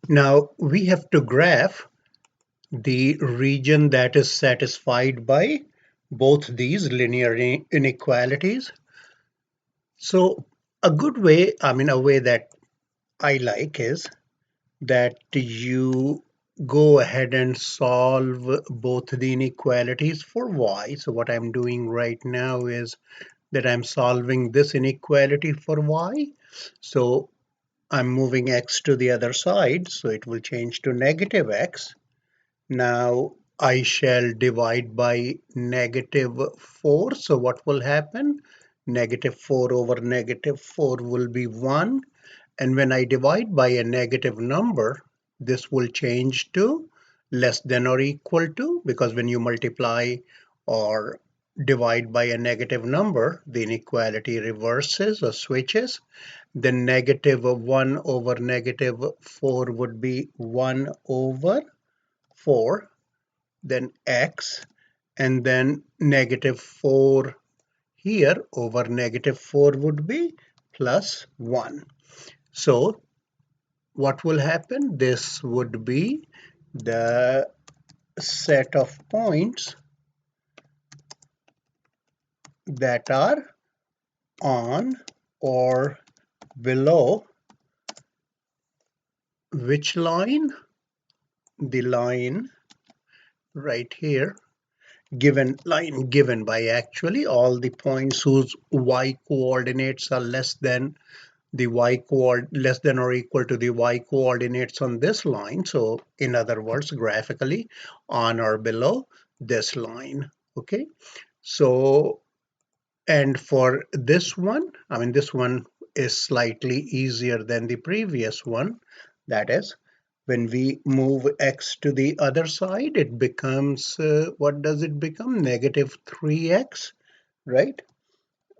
Now we have to graph the region that is satisfied by both these linear inequalities. So a good way, a way that I like is that you go ahead and solve both the inequalities for y. So what I'm doing right now is that I'm solving this inequality for y. So I'm moving x to the other side, so it will change to negative x. Now I shall divide by negative 4. So what will happen? Negative 4 over negative 4 will be 1. And when I divide by a negative number, this will change to less than or equal to, because when you multiply or divide by a negative number, the inequality reverses or switches. Then negative 1 over negative 4 would be 1 over 4, then x, and then negative 4 here over negative 4 would be plus 1. So what will happen? This would be the set of points that are on or below which line? The line right here, given line given by actually all the points whose y coordinates are less than the less than or equal to the y coordinates on this line. So in other words, graphically on or below this line. Okay, so and for this one, this one is slightly easier than the previous one. That is, when we move x to the other side, it becomes, what does it become? Negative 3x, right?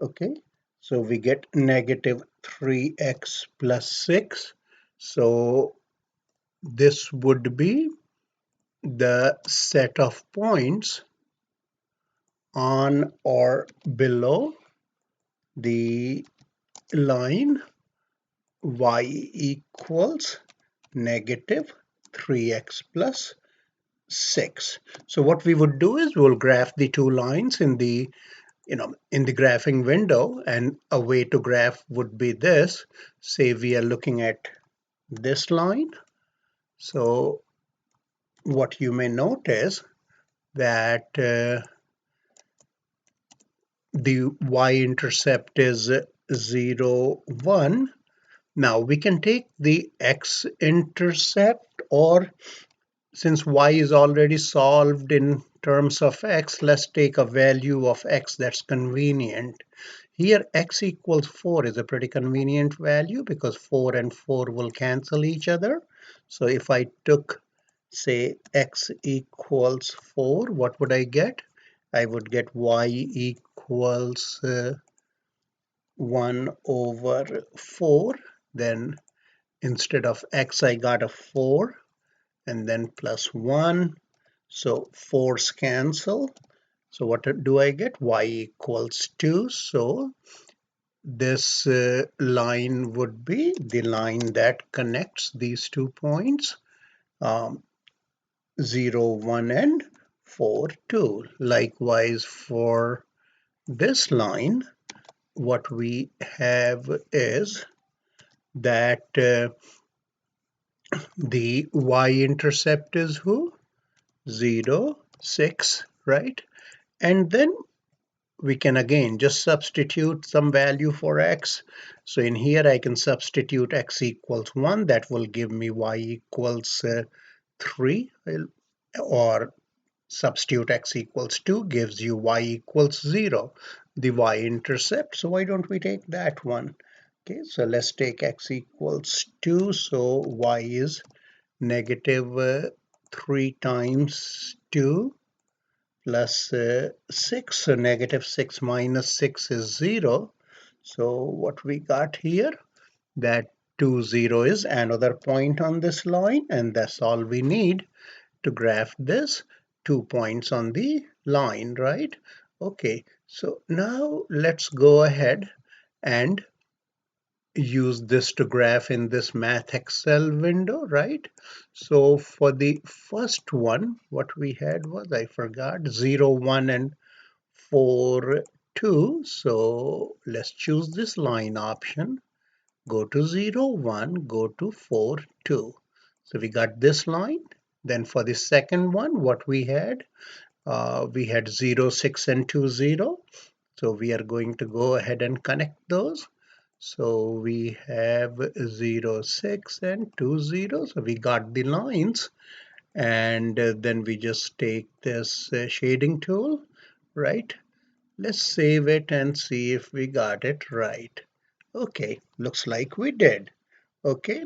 Okay, so we get negative 3x plus 6. So this would be the set of points on or below the line y equals negative 3x plus 6. So what we would do is we'll graph the two lines in the graphing window, and a way to graph would be this. Say we are looking at this line. So what you may notice that the y-intercept is 0, 1. Now we can take the x-intercept, or since y is already solved in terms of x, let's take a value of x that's convenient. Here x equals 4 is a pretty convenient value because 4 and 4 will cancel each other. So if I took, say, x equals 4, what would I get? I would get y equals 1 over 4. Then instead of x, I got a 4, and then plus 1. So 4's cancel. So what do I get? Y equals 2. So this line would be the line that connects these 2 points, um, 0, 1, and 4, 2. Likewise, for this line, what we have is that the y-intercept is who? 0, 6, right? And then we can again just substitute some value for x. So in here I can substitute x equals 1. That will give me y equals 3. Or substitute x equals 2 gives you y equals 0, the y-intercept. So why don't we take that one? Okay, so let's take x equals 2. So y is negative 3 times 2 plus 6. So negative 6 minus 6 is 0. So what we got here, that 2, 0 is another point on this line, and that's all we need to graph this 2 points on the line, right? Okay, so now let's go ahead and use this to graph in this Math Excel window, right? So for the first one, what we had was, I forgot, 0, 1, and 4, 2. So let's choose this line option. Go to 0, 1, go to 4, 2. So we got this line. Then for the second one, what we had 0, 6, and 2, 0. So we are going to go ahead and connect those. So we have 0, 6 and 2, 0. So we got the lines. And then we just take this shading tool, right? Let's save it and see if we got it right. Okay, looks like we did. Okay,